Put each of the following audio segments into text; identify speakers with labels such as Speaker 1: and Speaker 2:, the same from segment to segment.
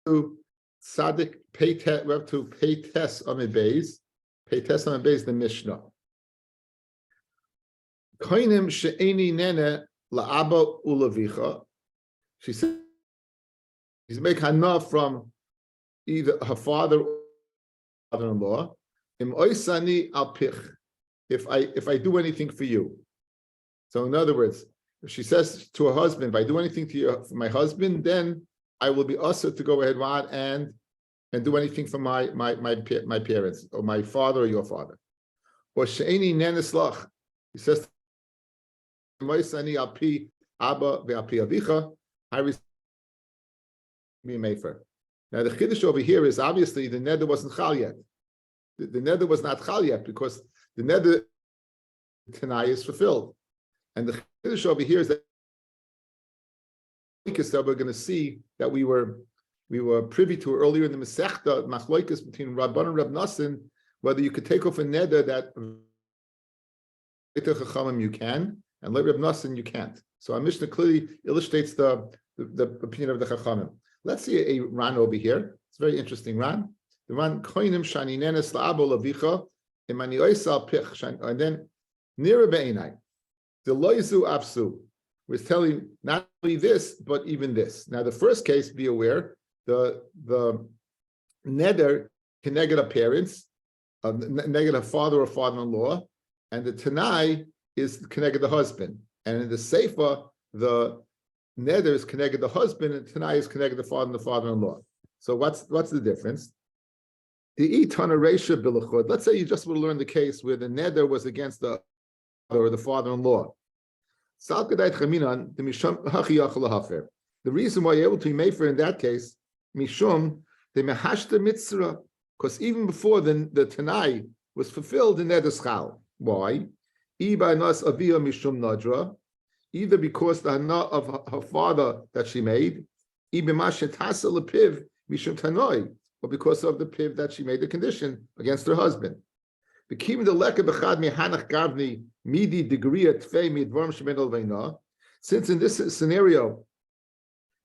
Speaker 1: to Sadik Peites, we have to Peites Amid Beis. Peites Amid Beis, the Mishnah. Koinim she'eni nene la'aba ulavicha. She said he's make hana from either her father or father-in-law. Im oisani al pich. If I do anything for you. So in other words, if she says to her husband, if I do anything to you for my husband, then I will be also to go ahead and do anything for my parents or my father or your father. Or she'eni neneslach. He says, Moisani al pi abba ve'al pi avicha. I receive me mefer. Now the chiddush over here is obviously the neder wasn't chal yet. The neder was not chal yet because the neder Tanai is fulfilled. And the chiddush over here is that we're going to see that we were privy to earlier in the Masechta machloikas between Rabban and Reb Nassim, whether you could take off a neder that you can, and Reb Nassim you can't. So our Mishnah clearly illustrates the opinion of the Chachamim. Let's see a Ran over here. It's a very interesting Ran. The Ran koinim shani nenes la'abo lavicha imani oisal pich, and then nira be'enai the loizu afsu was telling not only this but even this. Now the first case, be aware, the neder keneged a parents, neged a father or father-in-law, and the tanai is keneged the husband. And in the seifa, the neder is keneged the husband, and tanai is keneged the father and the father-in-law. So what's the difference? The itana reisha bilachud. Let's say you just would learn the case where the neder was against the father or the father-in-law. The reason why you're able to be mefer in that case, mishum the mehashta mitzvah, because even before the tanai was fulfilled, the neder schal. Why? Either because the hana of her father that she made, or because of the piv that she made the condition against her husband. Since in this scenario,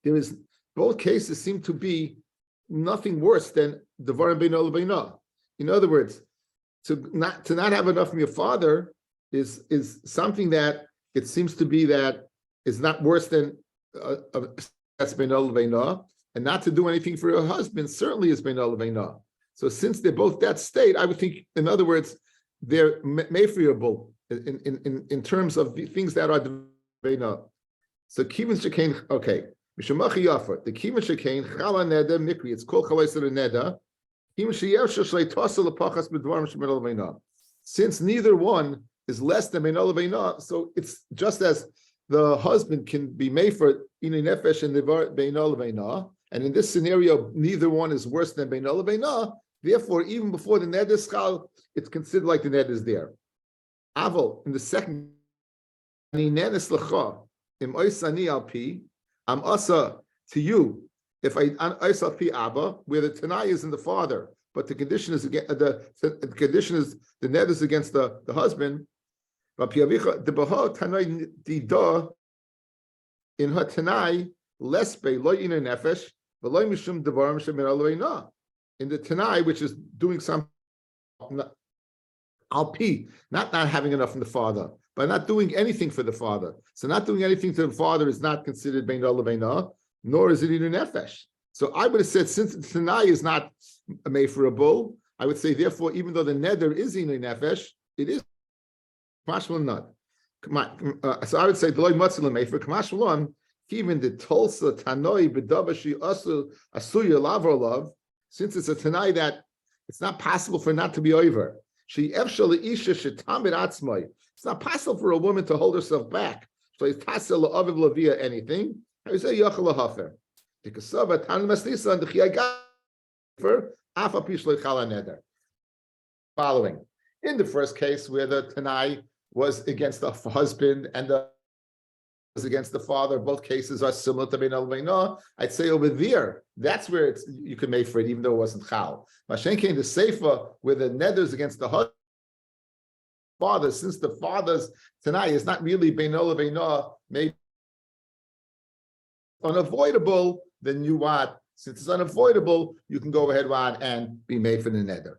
Speaker 1: there is both cases seem to be nothing worse than devarim beino lebeino. In other words, to not have enough from your father is something that it seems to be that is not worse than that's beino lebeino, and not to do anything for your husband certainly is beino lebeino. So since they're both that state, I would think, in other words, they're meferable in terms of the things that are beino. So kivin shekain, okay. Mishamachi yafa. The kivin shekain chala neder mikri. It's called chalais neder. Kivin sheyevsha shlei tosel lepachas b'dvarim shemenol lebeina. Since neither one is less than menol lebeina, so it's just as the husband can be made for inei nefesh and menol lebeina, and in this scenario, neither one is worse than menol lebeina. Therefore, even before the neder schal, it's considered like the neder is there. Aval in the second, ani nenes lecha. I'm asa to you if I asa fi abba, where the tanai is in the father, but the condition is against the condition is the net is against the husband. But the baha tanai dida in her tanai less be loy in nefesh, but loy mishum devarim shemin aloyna. In the tanai, which is doing some alpi, not having enough from the father, by not doing anything for the father. So not doing anything to the father is not considered bein lebeina, nor is it in nefesh. So I would have said, since the tanai is not made for a bull, I would say, therefore, even though the neder is in nefesh, it is kamashmalan not. So I would say, deloy matzil made for kamashmalan, even the tolsa tanoi bedabashi asuya lavrolav, since it's a tanai that it's not possible for not to be over. It's not possible for a woman to hold herself back. Anything. Following. In the first case where the tanai was against the husband and the was against the father, both cases are similar to bein al-beina. I'd say over there, that's where you can make for it, even though it wasn't chal. Mashenke in the seifa, where the neder's against the husband, father, since the father's tanai is not really bein al-beina, maybe unavoidable, then you what? since it's unavoidable, you can go ahead and be made for the neder.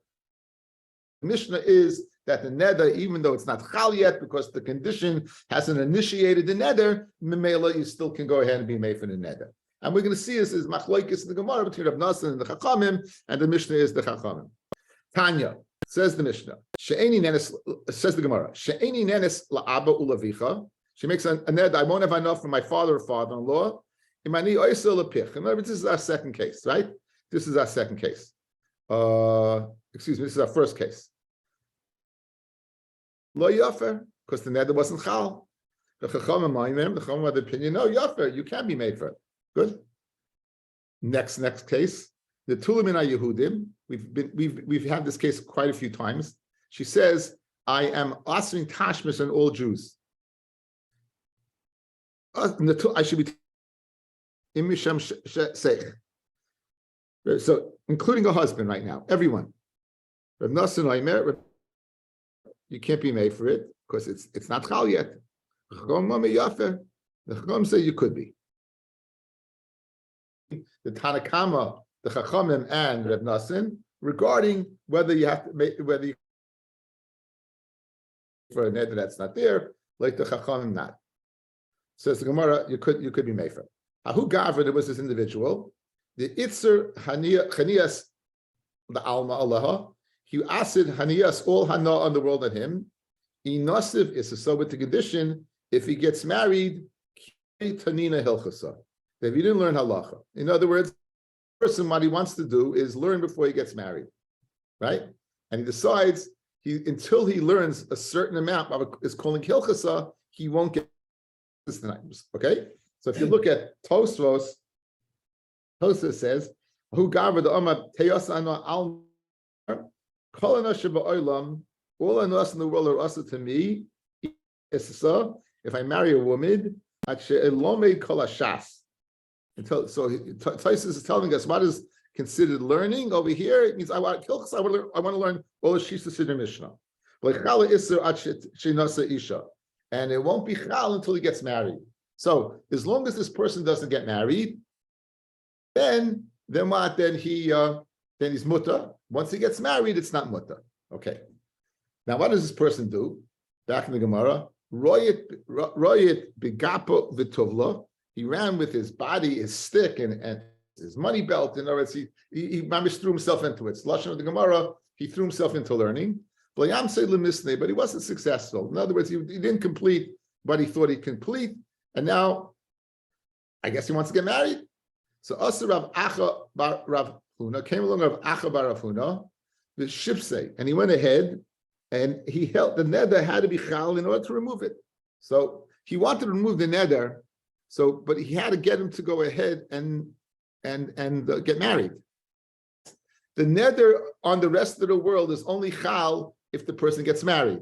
Speaker 1: The Mishnah is that the neder, even though it's not chal yet, because the condition hasn't initiated the neder, memela, you still can go ahead and be made for the neder. And we're going to see this is machlokes in the Gemara between Rav Nosson and the Chachamim, and the Mishnah is the Chachamim. Tanya, says the Mishnah, she'eni nenes, says the Gemara, she'eni nenes la'aba ulavicha. She makes a neder, I won't have enough for my father or father-in-law. Imani oisel lepich. In other words, this is our second case, right? This is our second case. Excuse me, this is our first case. Lo yafer, because the neder wasn't chal. The Chachamim had the opinion, no, yafer, you can be made for it. Good. Next case, the Tulamina Yehudim. We've had this case quite a few times. She says, I am asking tashmis on all Jews. I should be imisham seich. So, including a husband right now, everyone. Rav Nosson Omer, you can't be made for it because it's not chal yet. The Chacham say you could be. The Tanakama, the Chachamim, and Rav Nosson regarding whether you have to make for a neder that's not there, like the Chachamim not. Says the Gemara, you could be made for. Ahu Gavra, there was this individual, the Itzer Chanias, the Alma Allah, he asked Hanias all Hana on the world at him. Inosiv is so with the condition if he gets married, Tanina Hilchasa. If he didn't learn halacha. In other words, the person, what he wants to do is learn before he gets married, right? And he decides until he learns a certain amount of is calling hilchasa, he won't get this tonight. Okay? So if you look at Tosfos says, Who gava the Omar Teyasana al Kolana Sheba Olam, all I know in the world are also to me. If I marry a woman, Elome Kolashas. So Taisus is telling us what is considered learning over here. It means I want to learn all the Shisa Siddur Mishnah. And it won't be chal until he gets married. So as long as this person doesn't get married, then what? Then he's mutter. Once he gets married, it's not mutter. Okay. Now what does this person do? Back in the Gemara, royet begapo v'tovla. He ran with his body, his stick, and his money belt. In other words, he threw himself into it. It's Lashon of the Gemara, he threw himself into learning. But he wasn't successful. In other words, he didn't complete what he thought he'd complete. And now, I guess he wants to get married. So Asa Rav Acha bar Rav Huna came along Rav Acha bar Rav Huna, the Shipsei, and he went ahead and he held the neder had to be chal in order to remove it. So he wanted to remove the neder. So, but he had to get him to go ahead and get married. The neder on the rest of the world is only chal if the person gets married.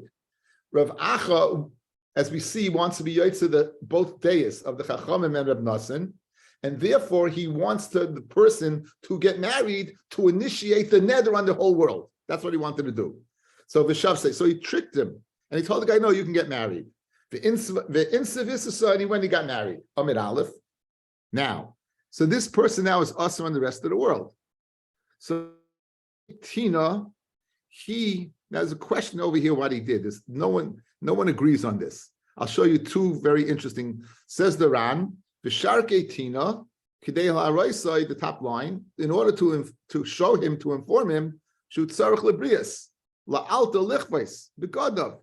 Speaker 1: Rav Acha, as we see, wants to be yotze the both days of the Chachamim and Rav Nosson, and therefore he wants the person to get married to initiate the neder on the whole world. That's what he wanted to do. So Vishav says, so he tricked him, and he told the guy, no, you can get married. The insavisasa, and he went and got married. Amid Aleph. Now, so this person now is also on the rest of the world. So Tina, now there's a question over here what he did. No one agrees on this. I'll show you two very interesting. Says the Ran, Visharke Tina, Kidei Ha'araisai, the top line, in order to show him, to inform him, Shut Tzarech Lebrias, La'alta Lichvais, Begodav.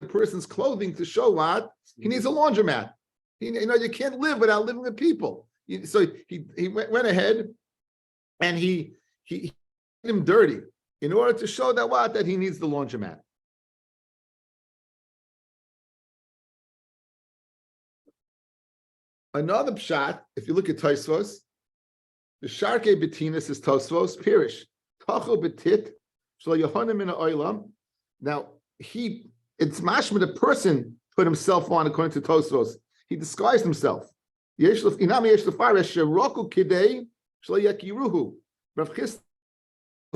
Speaker 1: The person's clothing to show what he needs a laundromat. You can't live without living with people. So he went ahead and he made him dirty in order to show that he needs the laundromat. Another pshat, if you look at Tosfos, the Sharke Betinas is Tosfos Pirish Tacho Betit Shlo Yohanim in Oilam. Now it's mashma the person put himself on according to Tosfos. He disguised himself. Rav Chis,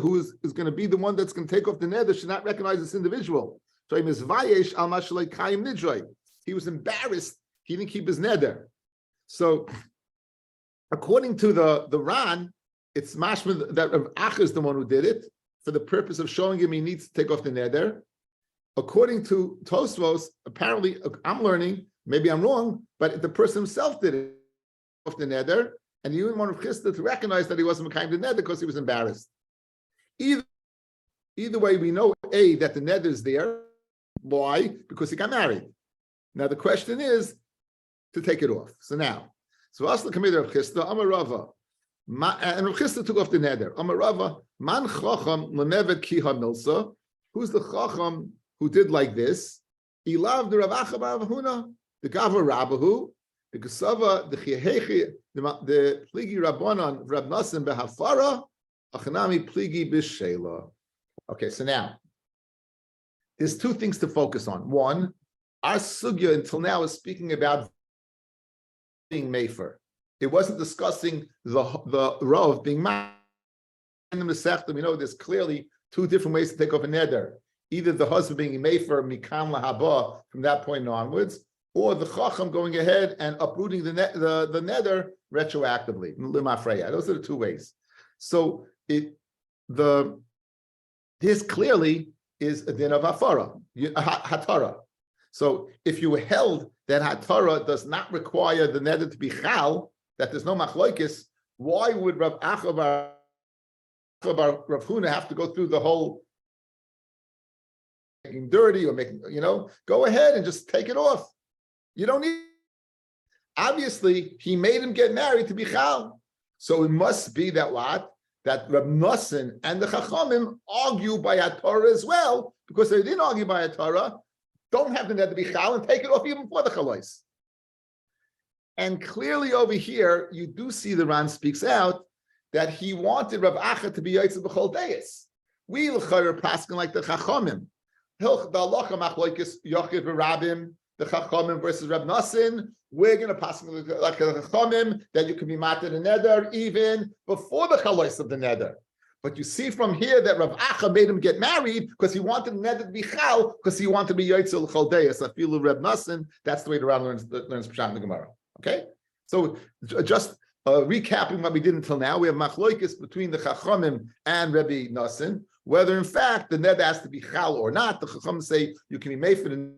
Speaker 1: who is going to be the one that's going to take off the neder, should not recognize this individual. He was embarrassed. He didn't keep his neder. So According to the Ran, it's mashma that Rav Acha is the one who did it for the purpose of showing him he needs to take off the neder. According to Tosfos, apparently, I'm learning, maybe I'm wrong, but the person himself did it off the neder, and he didn't want Rav Chisda to recognize that he wasn't kind of neder because he was embarrassed. Either way, we know A, that the neder is there. Why? Because he got married. Now the question is to take it off. So Asla Kamid Rav Chisda, Amar Rava, and Rav Chisda took off the neder. Amar Rava, Man Chacham Lenevet Ki HaMilsa. Who's the Chacham who did like this? He loved the Rav Acha bar Avahuna, the Gava Rabbahu, the Kesava, the Chihechi, the Pligi Rabbanon, Rab Nasan Behafara, Achanami Pligi Bishela. Okay, so now there's two things to focus on. One, our sugya until now is speaking about being mefer. It wasn't discussing the Rav being ma. In the Masechta, we know there's clearly two different ways to take off a neder. Either the husband being mefer mikam lahaba from that point onwards, or the chacham going ahead and uprooting the neder retroactively. Those are the two ways. So this clearly is a din of hafara, hatara. So if you held that hatara does not require the neder to be chal, that there's no machlokes, why would Rav Acha bar Rav Huna have to go through the whole making dirty or making, go ahead and just take it off. You don't need. Obviously, he made him get married to be chal. So it must be that what? That Rab Nosson and the Chachamim argue by a Torah as well, because they didn't argue by a Torah, don't have the net to be chal and take it off even before the chalois. And clearly over here, you do see the Ran speaks out that he wanted Rav Acha to be Yaitz b'chol deis. We l'chayr paskin like the Chachamim. The halacha machlokes Yochid v'Rabim, the Chachamim versus Rab Nosson. We're going to pass like a Chachamim that you can be matir the neder even before the chalois of the neder. But you see from here that Rav Acha made him get married because he wanted the neder to be chal, because he wanted to be Yaitzel Chaldeus. I feel Rab Nosson. That's the way the Ran learns Pshat in the Gemara. Okay, so just recapping what we did until now, we have machlokes between the Chachamim and Rabbi Nosson, whether in fact the neder has to be chal or not. The Chachamim say you can be made for the.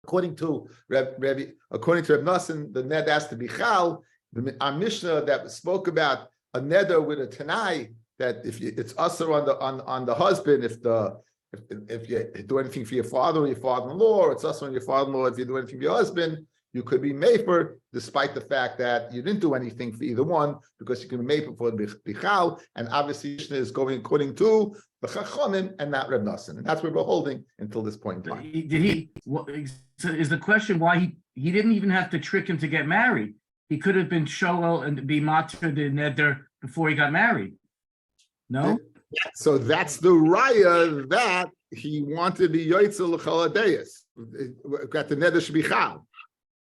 Speaker 1: According to Rabbi Nosson, the neder has to be chal. Our Mishnah that spoke about a neder with a tanai, that if it's usher on the husband if you do anything for your father or your father-in-law, or it's usher on your father-in-law if you do anything for your husband, you could be mefer, despite the fact that you didn't do anything for either one, because you can be mefer for the bichal, and obviously Mishnah is going according to the Chachamim and not Reb Nosson, and that's where we're holding until this point in time.
Speaker 2: Is the question why he didn't even have to trick him to get married? He could have been shoel and be matir the neder before he got married. No?
Speaker 1: So that's the raya that he wanted the Yaitzel l'chaladeus. That the neder should be chal.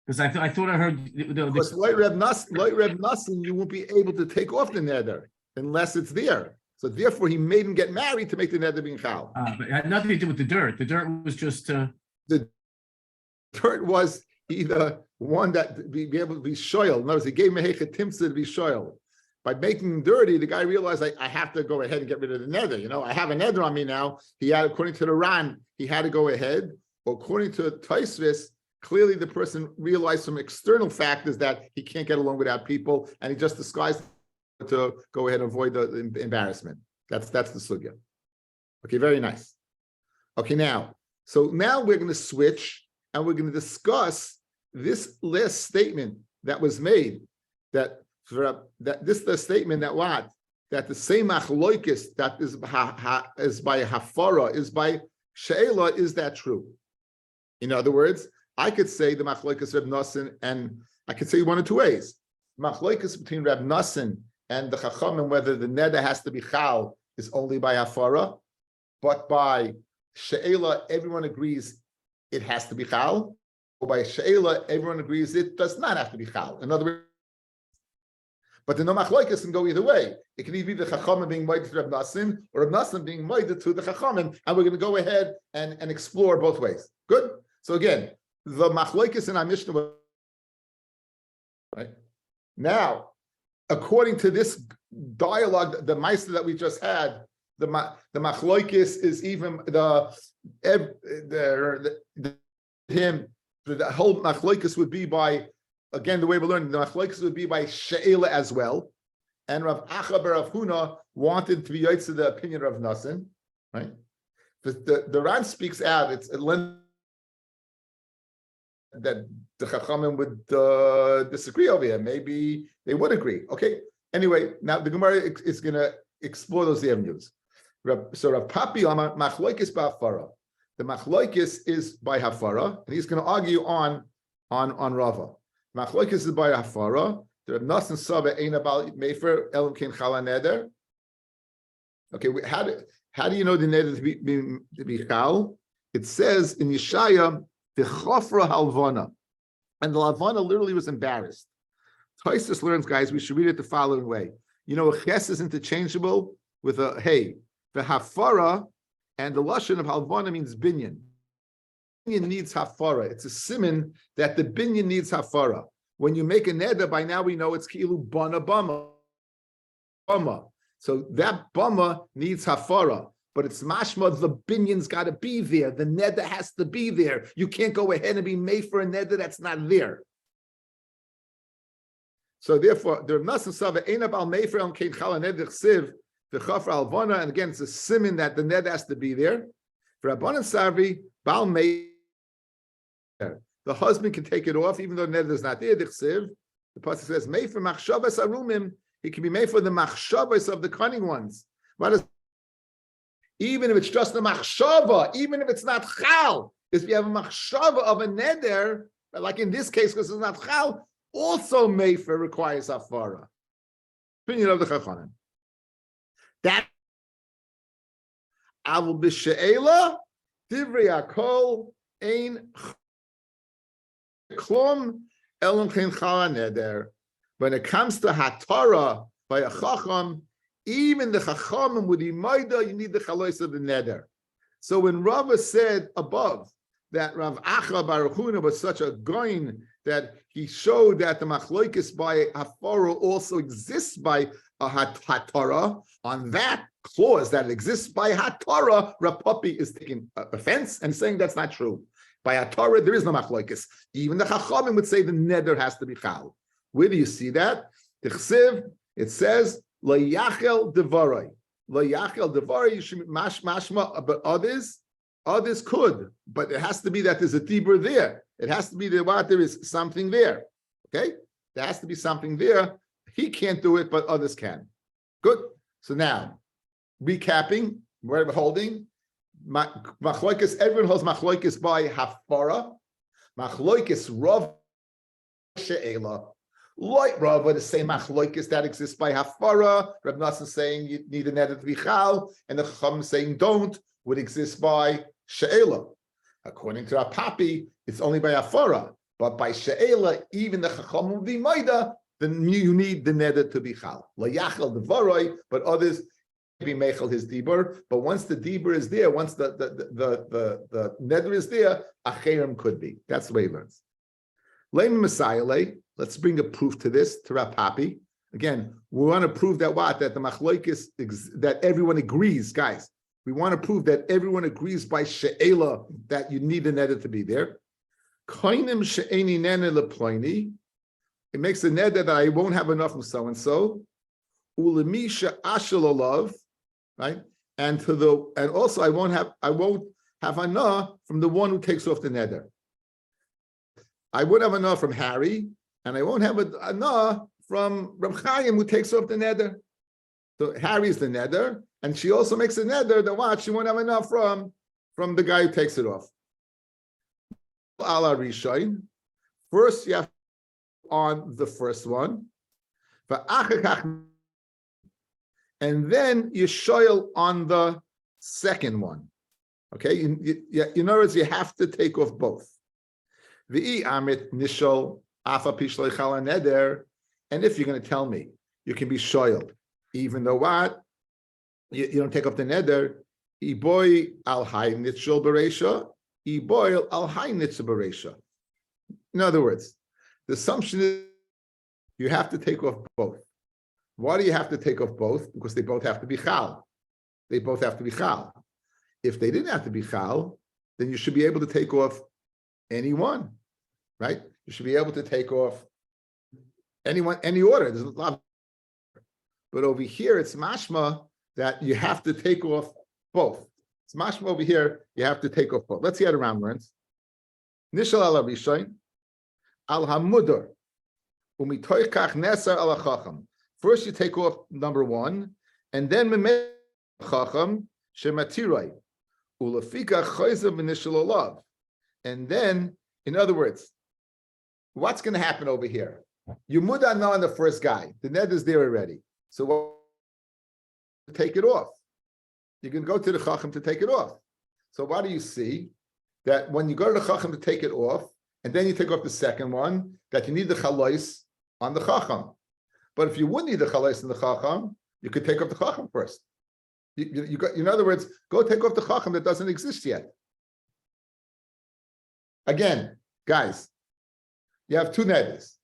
Speaker 2: Because I thought I heard
Speaker 1: because like Reb Nosson, you won't be able to take off the neder unless it's there. So therefore, he made him get married to make the neder being chal.
Speaker 2: But it had nothing to do with the dirt. The dirt was just
Speaker 1: the dirt was either one that be able to be shoyal. In other words, he gave Mehecha Timsa to be shoyal. By making him dirty, the guy realized I have to go ahead and get rid of the neder. I have a neder on me now. He had, according to the Ran, he had to go ahead. According to Taisvis, clearly the person realized some external factors that he can't get along without people, and he just disguised to go ahead and avoid the embarrassment. That's the sugya. Okay, very nice. Okay, now we're going to switch, and we're going to discuss this last statement that was made, that this is the statement that the same achloikis that is by hafara, is by she'ela. Is that true? In other words, I could say the machlokes Reb Nosson, and I could say one of two ways. Machlokes between Reb Nosson and the Chachamim, whether the neder has to be chal, is only by hafara, but by she'ela, everyone agrees it has to be chal. Or by she'ela, everyone agrees it does not have to be chal. In other words, but the no machlokes can go either way. It can either be the Chachamim being moed to Reb Nosson, or Reb Nosson being moed to the Chachamim, and we're going to go ahead and explore both ways. Good. So again, the machlokes in our Mishnah Right? Now, according to this dialogue, the Meister that we just had, the machloikis is even the whole machloikis would be by, again, the way we learned, the machloikis would be by she'ela as well. And Rav Acha bar Rav Huna wanted to be to the opinion of Nasan, right? The Ran speaks out. That the Chachamim would disagree over here. Maybe they would agree. Okay. Anyway, now the Gemara is going to explore those avenues. So Rav Papi machloikis ba'afara. The machloikis is by hafara, and he's going to argue on Rava. Machloikis is by hafara. The Rav Nasan Saba ain't about mefer elam kein chala neder. Okay, how do you know the neder to be chal? It says in Yeshaya the chofra halvana, and the lavana literally was embarrassed. Tosfos learns, guys, we should read it the following way. You know, a ches is interchangeable with a hey. The hafara and the lashon of halvana means binyan. Binyan needs hafara. It's a siman that the binyan needs hafara. When you make a neder, by now we know it's ki'ilu bana bama. So that bama needs hafara, but it's mashma, the binyan's got to be there. The neder has to be there. You can't go ahead and be made for a neder that's not there. So therefore, the Nasan Sava ain't about mefer on kein chala neder chsiv the chafra alvana, and again it's a siman that the neder has to be there. For Rabbanan Sarvi bal mefer, the husband can take it off even though the neder is not there. The pasuk says mefer machshavas arumim. He can be made for the machshavas of the cunning ones. What is? Even if it's just a machshava, even if it's not chal, if you have a machshava of a neder, like in this case, because it's not chal, also mefer requires hafara. Opinion of the Chachamim. That avul b'she'ela divrei hakol ein klum elam chen chala neder. When it comes to hatara by a chacham, even the chachamim with imayda, you need the chalois of the neder. So when Rava said above that Rav Acha bar Huna was such a goin that he showed that the machloikis by hafara also exists by a hatara, on that clause that it exists by hatara, Rav Papi is taking offense and saying that's not true. By hatara, there is no machloikis. Even the chachamim would say the neder has to be chal. Where do you see that? The chsiv, it says, La yachel devarai. La yachel devarai, you should mashma, but others could, but it has to be that there's a tibur there. It has to be that there is something there. Okay? There has to be something there. He can't do it, but others can. Good. So now, recapping, where we're holding, machloikis, everyone holds machloikis by hafara, machloikis rav she'ela. Like Rava, the same machloikis that exists by hafara. Reb Nasan saying you need a neder to be chal, and the Chacham saying don't, would exist by she'ela. According to our Papi, it's only by hafara, but by she'ela, even the Chacham will be maida. Then you need the neder to be chal. La yachal devaroi, but others be mechal his dibur. But once the dibur is there, once the neder is there, acherim could be. That's the way he learns. Leim Messiah. Let's bring a proof to this, to Rav Papi. Again, we want to prove that what? That the machloikis, that everyone agrees, guys. We want to prove that everyone agrees by she'ela that you need a neder to be there. Koinim she'eni nene leploini. It makes a neder that I won't have enough from so-and-so. Ulemi she'ashel olav, right? And also I won't have enough from the one who takes off the neder. I would have enough from Harry, and I won't have enough from Reb Chaim who takes off the neder. So Harry's the neder, and she also makes a neder that what she won't have enough from the guy who takes it off. Ala Rishain. First, you have on the first one, and then you shoyl on the second one. Okay, in other words, you have to take off both. The amit nishol afa pishloi chala neder, and if you're going to tell me you can be shoyl, even though what you don't take off the neder, iboy al hay nitshol bereisha, iboy al hay nitshol bereisha. In other words, the assumption is you have to take off both. Why do you have to take off both? Because they both have to be chal. They both have to be chal. If they didn't have to be chal, then you should be able to take off any one, right? You should be able to take off anyone, any order. There's a lot. But over here, it's mashma that you have to take off both. It's mashma over here, you have to take off both. Let's see how the Ram learns. Nishal ala rishayin, al hamudar, umitoich kach neser ala chacham. First, you take off number one, and then memeh chacham shematiroi ulafika chayzav v'nishal olav. And then, in other words, what's going to happen over here? You muda now on the first guy. The net is there already. So take it off. You can go to the chacham to take it off. So what do you see? That when you go to the chacham to take it off, and then you take off the second one, that you need the chalais on the chacham. But if you wouldn't need the chalais on the chacham, you could take off the chacham first. You got, in other words, go take off the chacham that doesn't exist yet. Again, guys, you have two nedas.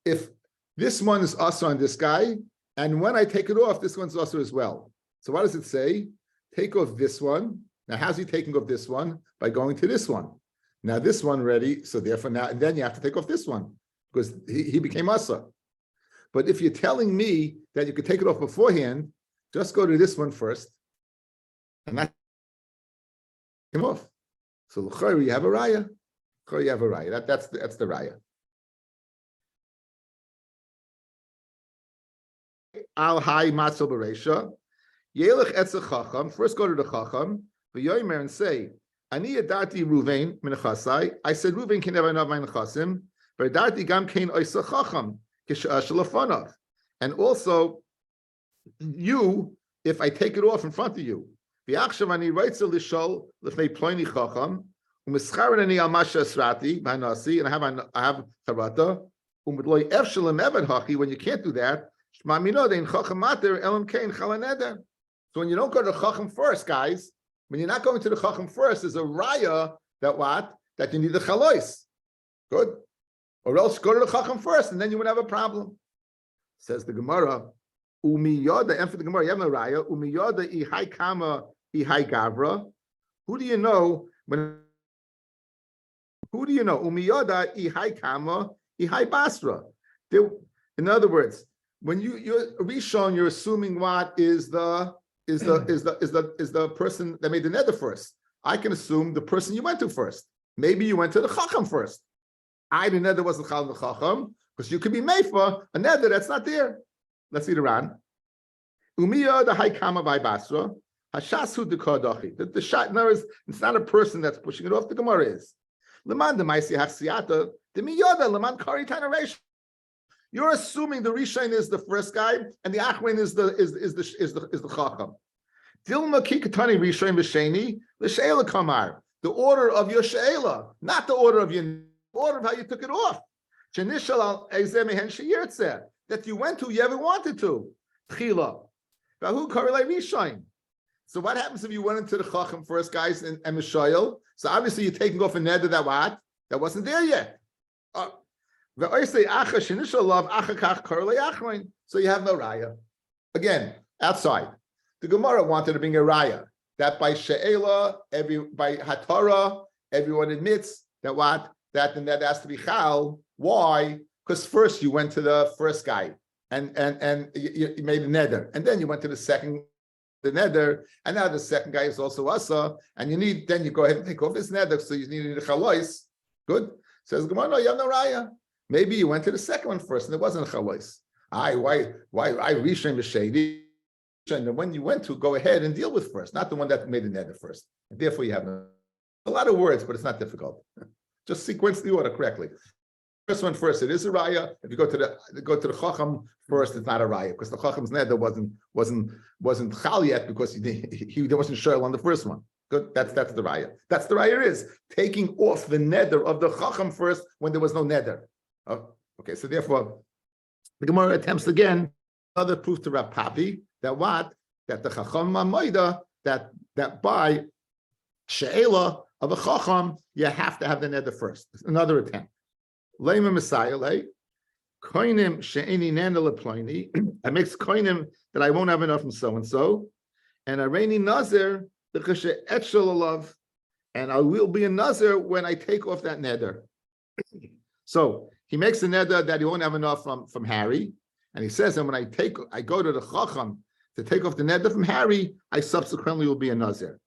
Speaker 1: If this one is also on this guy, and when I take it off, this one's also as well. So what does it say? Take off this one. Now, how's he taking off this one? By going to this one. Now, this one ready, so therefore now, and then you have to take off this one, because he became asa. But if you're telling me that you could take it off beforehand, just go to this one first, and that came off. So l'chayr, you have a raya. L'chayr, you have a raya. That's the raya. Al hai matzil bereisha. Yelech etzel chacham. First, go to the chacham. V'yomer and say, Ani yadati Ruvain min chasai. I said Ruvain can never have my nechasim. V'yadati gam kein oisa chacham k'shalafonav. And also, you, if I take it off in front of you, v'achshav ani reitzel lishol l'fnei ploini chacham u'mischaron ani al masha esrati b'hanasi, and I have charata u'midloi efshalim eved hachi. When you can't do that. So when you don't go to the chacham first, guys, when you're not going to the chacham first, there's a raya that what? That you need the chalois. Good. Or else go to the chacham first, and then you would have a problem. Says the Gemara, Umiyoda, and for the Gemara, you have no raya, Umiyoda ihai kama ihai gavra. Who do you know when? Who do you know? Umiyoda ihai kama ihai basra. In other words, when you're Rishon, you're assuming what is the person that made the neder first. I can assume the person you went to first. Maybe you went to the chacham first. The neder wasn't chal in the chacham because you could be meifa a neder that's not there. Let's see the Ran. Umiya the haikama by basra hashasu de kodachi. The shot in other words, it's not a person that's pushing it off. The Gemara is leman the maisi hachsiata the miyoda leman kari tanaration. You're assuming the Rishain is the first guy and the Achrein is the Chacham. Dilma kikatani Rishain v'sheni l'sheila kamar. The order of your sheila, not the order of your order of how you took it off. Shenishal al ezemehen sheyirtzeh, that you went to, you ever wanted to. Tchila. Vahu karelei Rishain. So what happens if you went into the Chacham first, guys, and Mishael? So obviously you're taking off a neder that what? That wasn't there yet. So you have no raya. Again, outside. The Gemara wanted to bring a raya that by she'ela, by hatara, everyone admits that what? That the net has to be chal. Why? Because first you went to the first guy and you made a neder, and then you went to the second the neder, and now the second guy is also asa, and then you go ahead and take off this neder, so you need a chalois. Good. Says Gemara, no, you have no raya. Maybe you went to the second one first, and it wasn't a chalois. I rishon b'sheni, and when you went to, go ahead and deal with first, not the one that made the neder first. And therefore, you have a lot of words, but it's not difficult. Just sequence the order correctly. First one first, it is a raya. If you go to the chacham first, it's not a raya because the chacham's neder wasn't chal yet because he wasn't sure on the first one. Good, that's the raya. That's the raya is taking off the neder of the chacham first when there was no neder. Oh, okay, so therefore, the Gemara attempts again another proof to Rav Papi that what? That the Chacham Mamoida, that by She'ela of a Chacham, you have to have the neder first. Another attempt. Leima Messiah, Koinim she'eni nana leploni. I makes koinim that I won't have enough from so and so, and a rainy nazir the etchel alav, and I will be a nazir when I take off that neder. So he makes a neder that he won't have enough from Harry, and he says, and when I go to the chacham to take off the neder from Harry, I subsequently will be a nazir.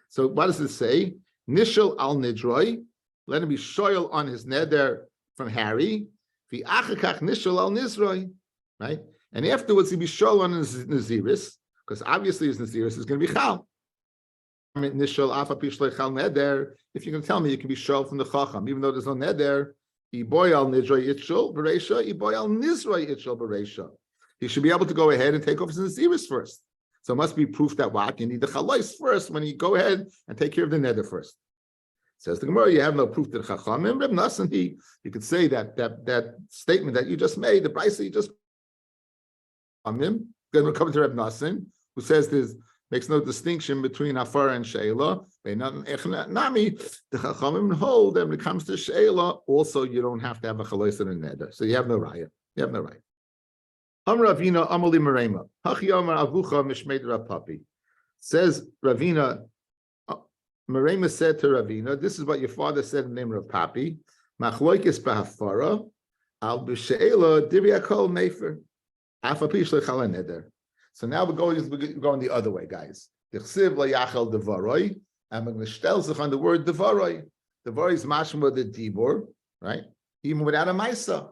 Speaker 1: So what does it say? Nishal al nidroi, let him be shoyal on his neder from Harry. V'achakach nishal al nizroi, right? And afterwards he be shoyal on his naziris, because obviously his naziris is going to be chal. Nishal afa pishlei chal neder. If you can tell me, you can be shoyal from the chacham, even though there's no neder. Iboy al nidroi itchel bereisha, iboy al nizroi itchel bereisha. He should be able to go ahead and take off his naziris first. So it must be proof that what? You need the chalais first when you go ahead and take care of the neder first. Says the Gemara, you have no proof that Chachamim, Reb Nassan, you could say that statement that you just made, the brisa you just Chachamim, then we're coming to Reb Nassan, who says there's makes no distinction between Afar and Sheila. Nami, the Chachamim hold that when it comes to Sheila, also you don't have to have a chalais and a neder. So you have no raya. You have no raya. Ravina Amali Merema. Hachiyamar Avucha Mishmeid Rapapi. Says Ravina, Merema said to Ravina, this is what your father said in the name of Papi. Machloikis Bahafara, Al B'She'ela Divyakol Mefer. Afapi Shlechal Neder. So now we're going the other way, guys. Dichsiv Layachal Devaroi. And we're going to shtel sich on the word Devaroi. Devaroi is mashma the Dibur, right? Even without a Maisa.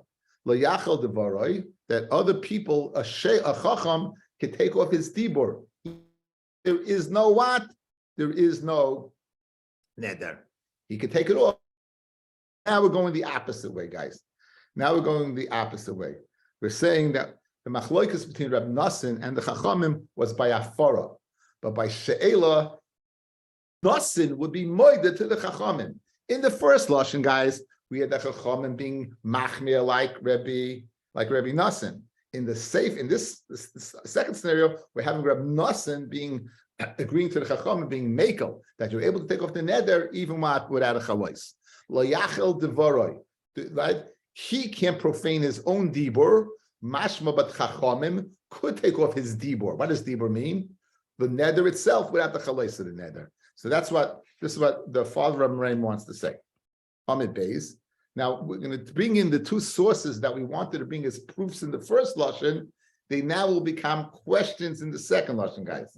Speaker 1: Layachal Devaroi. That other people, a chacham, can take off his dibur. There is no what? There is no neder. He can take it off. Now we're going the opposite way, guys. Now we're going the opposite way. We're saying that the machloikas between Reb Nassan and the chachamim was by afara, but by she'ela, Nassan would be moided to the chachamim. In the first lashon, guys, we had the chachamim being machmir like Rabbi Nassan. In this second scenario, we're having Rabbi Nassan being agreeing to the Chacham being makel, that you're able to take off the neder even without a chalais. Lo yachel devaroi, right? He can't profane his own dibur. Mashma but Chachamim could take off his dibur. What does dibur mean? The neder itself without the chalais of the neder. So this is what the father of Merem wants to say. Amid Beis. Now we're going to bring in the two sources that we wanted to bring as proofs in the first lashon. They now will become questions in the second lashon, guys.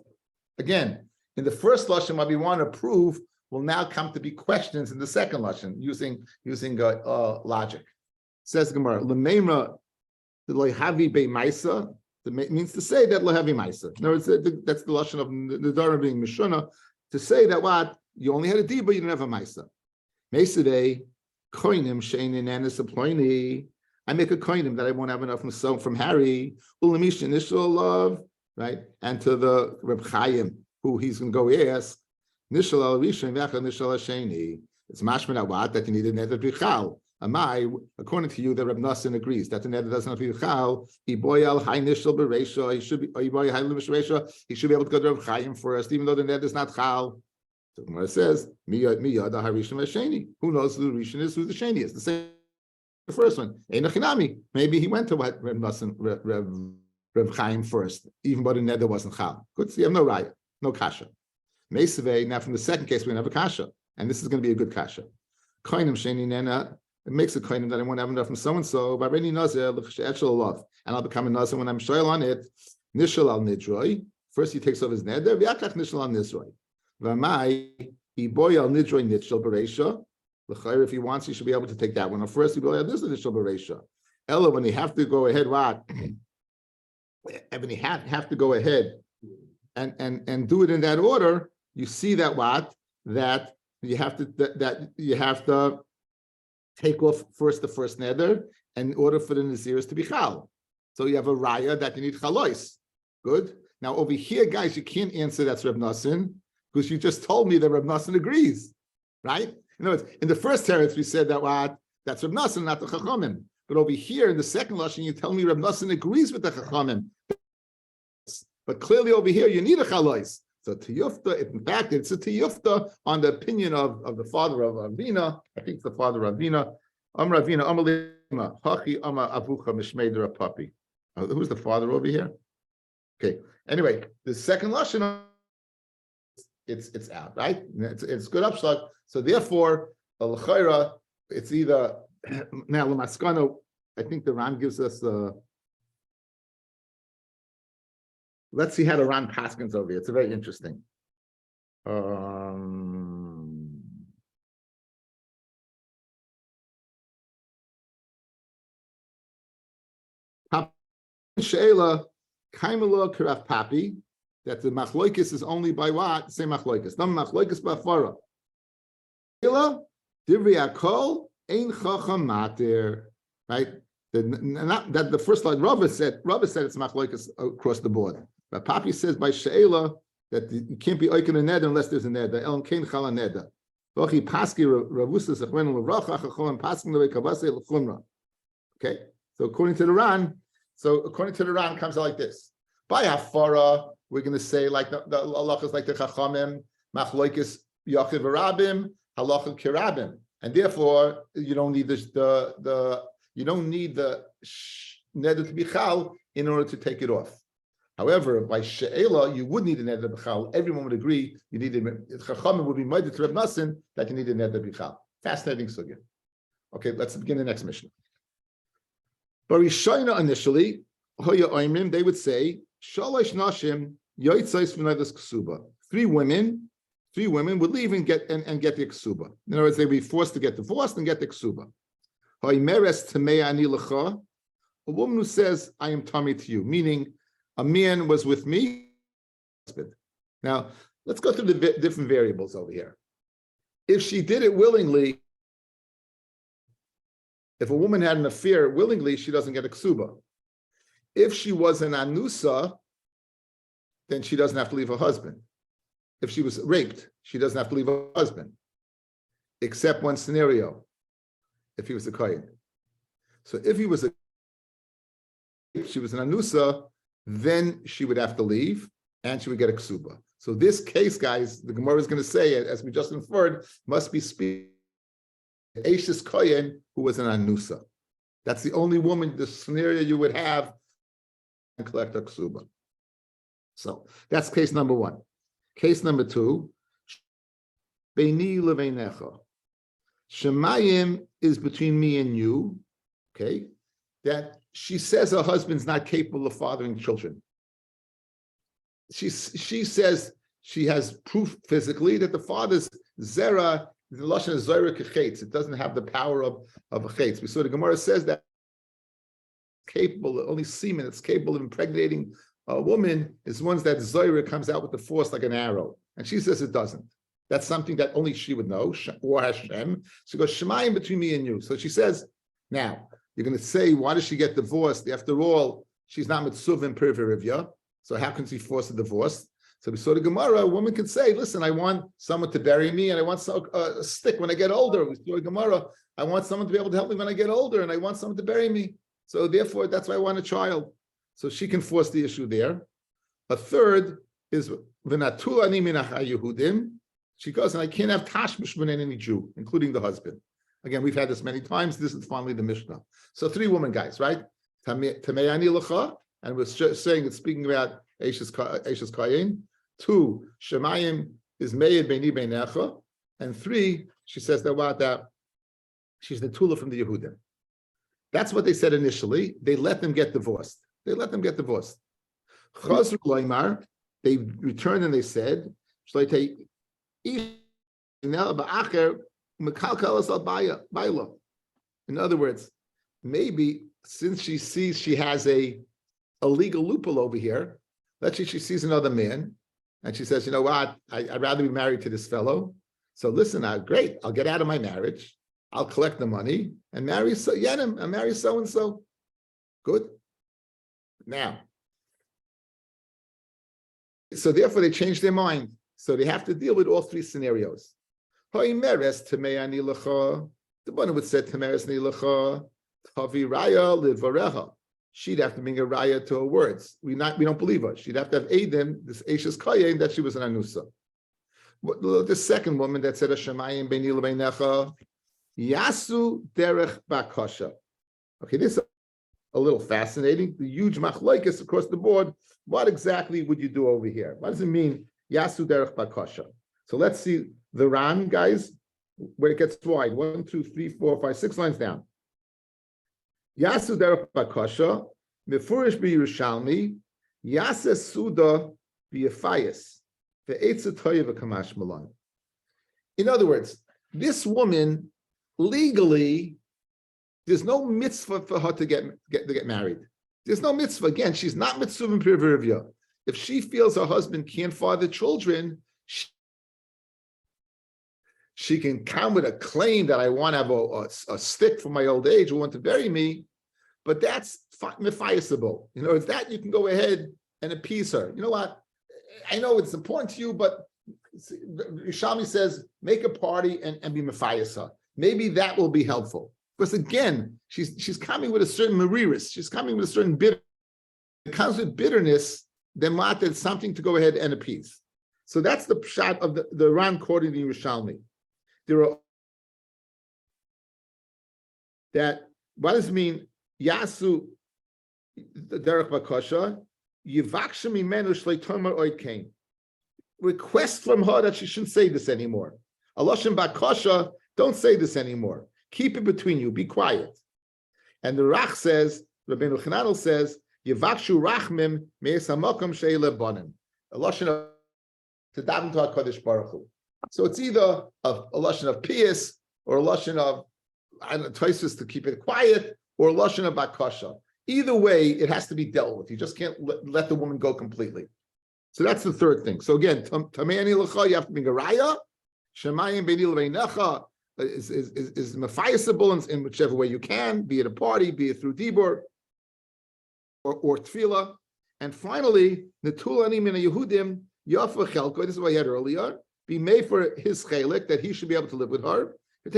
Speaker 1: Again, in the first lashon, what we want to prove will now come to be questions in the second lashon using logic. Says Gemara, "L'meimra loyhavi be'maisa." It means to say that loyhavi maisa. In other words, that's the lashon of Nedarim being mishuna, to say that what you only had a di, but you didn't have a maisa. Mesidei. Koinim sheinin anis aploini. I make a koinim that I won't have enough from Harry. Ulamish initial love, right? And to the Reb Chaim, who he's going to go ask. Nishal al rishon v'achal nishal sheni. It's mashman awat that you need a neder bichal. Amai, according to you, the Reb Nassan agrees that the neder doesn't have to be bichal. Iboyal high nishal bereisha. He should be iboyal high bereisha. He should be able to go to Reb Chaim first, even though the neder is not chal. So when it says miyad harishon v'sheni, who knows who the rishon is, who the sheni is? The same, the first one. Einachinami. Maybe he went to what Reb Chaim first, even though the neder wasn't chal. Good. So you have no raya, no kasha. Meisavei. Now from the second case we have a kasha, and this is going to be a good kasha. Koinim sheni nena. It makes a koinim that I won't have enough from so and so. But already nazir l'chshe'etchel love, and I'll become a nazir when I'm shoyal on it. Nishal al nidroi. First he takes off his neder. V'yakach nishal al nidroi. If he wants, he should be able to take that one. First, he will have this initial bereisha. Ella, when he have to go ahead, what? When he have to go ahead and do it in that order, you see that what? That you have to take off first the first neder in order for the naziris to be chal. So you have a raya that you need chalois. Good. Now over here, guys, you can't answer that's Reb Nassan, because you just told me that Reb Nassan agrees, right? In other words, in the first teretz we said that what? That's Reb Nassan, not the Chachamim. But over here in the second lashon, you tell me Reb Nassan agrees with the Chachamim. But clearly over here, you need a chalois. So tiyufta, in fact, it's a tiyufta on the opinion of the father of Ravina. I think it's the father of Ravina. Ravina, Who's the father over here? Okay. Anyway, the second lashon, it's out, right? It's good upshot. So therefore, al-chayra, it's either now l'maskano. I think the Ran gives us the. Let's see how the Ran paskins over here. It's very interesting. Sheila kaimelo karaf papi, that the machloikis is only by what? Same machloikis. Nam machloikis ba'fara. Sheila divri akol ein chacham matir. Right? That the first line Rabbi said it's machloikis across the board. But Papi says by Sheila that you can't be oiken a neder unless there's a neder. Elam kein chala neder. V'ochi paski ravusas achven l'vracha chachom pasking l'vei kavase l'chumra. Okay. So according to the Ran comes out like this. By hafara, we're going to say like the halachas like the chachamim machloikis yachiv v'rabim halacha kirabim, and therefore you don't need the neder to be chal in order to take it off. However, by she'ela, you would need a neder b'chal. Everyone would agree you need a chachamim would be made to Reb Nassim that you need a neder b'chal. Fascinating sugya. Okay, let's begin the next mission. Barishaina initially, they would say shalosh nashim yotzais v'naydas ksuba. Three women would leave and get the ksuba. In other words, they'd be forced to get divorced and get the ksuba. A woman who says, I am tummy to you, meaning a man was with me. Now, let's go through the different variables over here. If she did it willingly, if a woman had an affair willingly, she doesn't get a ksuba. If she was an anusa, then she doesn't have to leave her husband. If she was raped, she doesn't have to leave her husband. Except one scenario, if he was a kohen. So if she was an anusa, then she would have to leave and she would get a ksuba. So this case, guys, the Gemara is going to say, as we just inferred, must be speaking Eishes Kohen, who was an anusa. That's the only woman, the scenario you would have and collect a ksuba. So that's case number one. Case number two, Beini leveinecha. Shemayim is between me and you, okay? That she says her husband's not capable of fathering children. She says she has proof physically that the father's zera, the lashon is zera kechetz. It doesn't have the power of a chetz. We saw the Gemara says that capable, only semen that's capable of impregnating a woman is ones that zera comes out with the force like an arrow. And she says it doesn't. That's something that only she would know, or Hashem. She goes, Shemayim between me and you. So she says, now, you're going to say, why does she get divorced? After all, she's not mitzuvah perverivya. So how can she force a divorce? So we saw the Gemara, a woman can say, listen, I want someone to bury me and I want a stick when I get older. We saw the Gemara, I want someone to be able to help me when I get older and I want someone to bury me. So therefore, that's why I want a child. So she can force the issue there. A third is, V'natul ani minach Yehudim. She goes, and I can't have tashmish from any Jew, including the husband. Again, we've had this many times. This is finally the Mishnah. So three women guys, right? Tamei lecha, and we're saying it's speaking about Eishes Kayin. Two, Shemayim is Meir Beini Beinecha. And three, she says that she's the Tula from the Yehudim. That's what they said initially. They let them get divorced. Chazru Loimar, they returned and they said, in other words, maybe since she sees she has a legal loophole over here, let's say she sees another man and she says, you know what, I'd rather be married to this fellow. So listen, great, I'll get out of my marriage, I'll collect the money and marry Yenim and marry so-and-so. Good. Now, so therefore they changed their mind. So they have to deal with all three scenarios. The one would say Temeres Nilacha, Tavi Raya Livareha. She'd have to bring a raya to her words. We don't believe her. She'd have to have Aiden, this Eishes Kayin, that she was an Anusa. The second woman that said Shemayim Beini Lebeinecha, Yasu Derech Bakasha. Okay, this is a little fascinating. The huge machlokes across the board. What exactly would you do over here? What does it mean? Yasu derech bakasha. So let's see the Ran, guys, where it gets wide. 1, 2, 3, 4, 5, 6 lines down. Yasu derech bakasha, mefurish b'Yerushalmi, yases suda b'yefayis, ve'etze toyev v'kamash malan. In other words, this woman legally, there's no mitzvah for her to get married. There's no mitzvah. Again, she's not mitzvah in Pirvirvya. If she feels her husband can't father children, she can come with a claim that I want to have a stick for my old age, who want to bury me, but that's mefiasable. You know, it's that you can go ahead and appease her. You know what? I know it's important to you, but Yerushalmi says, make a party and be mefiasa. Maybe that will be helpful. Because again, she's coming with a certain mariris. She's coming with a certain bitterness. It comes with bitterness, then there's something to go ahead and appease. So that's the shot of the Ran quoting the Yerushalmi. There are that. What does it mean? Yasu derech bakasha yivaksha mimenu shlei tomer oid kain. Request from her that she shouldn't say this anymore. Aloshem bakasha, don't say this anymore. Keep it between you. Be quiet. And the Rach says, Rabbeinu Chananel says, yivakshu rachmim me'es hamakom she'ele bonim. A lashon of to daven to HaKadosh Baruch Hu. So it's either a lashon of pious or a lashon of Tosfos to keep it quiet, or a lashon of bakasha. Either way, it has to be dealt with. You just can't let the woman go completely. So that's the third thing. So again, tameani lecha, you have to bring a raya. Shemayim beini l'veinecha is mefiasable in whichever way you can, be it a party, be it through dibur or tefillah. And finally, netulani min Yehudim yafa chelko. This is what I had earlier. Be made for his chelik, that he should be able to live with her. And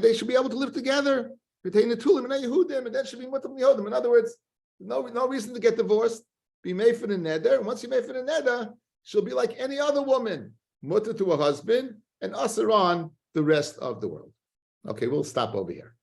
Speaker 1: they should be able to live together. And that should be mutam Yehudim. In other words, no reason to get divorced. Be made for the neder. And once you made for the neder, she'll be like any other woman, mutter to a husband, and usher on the rest of the world. Okay, we'll stop over here.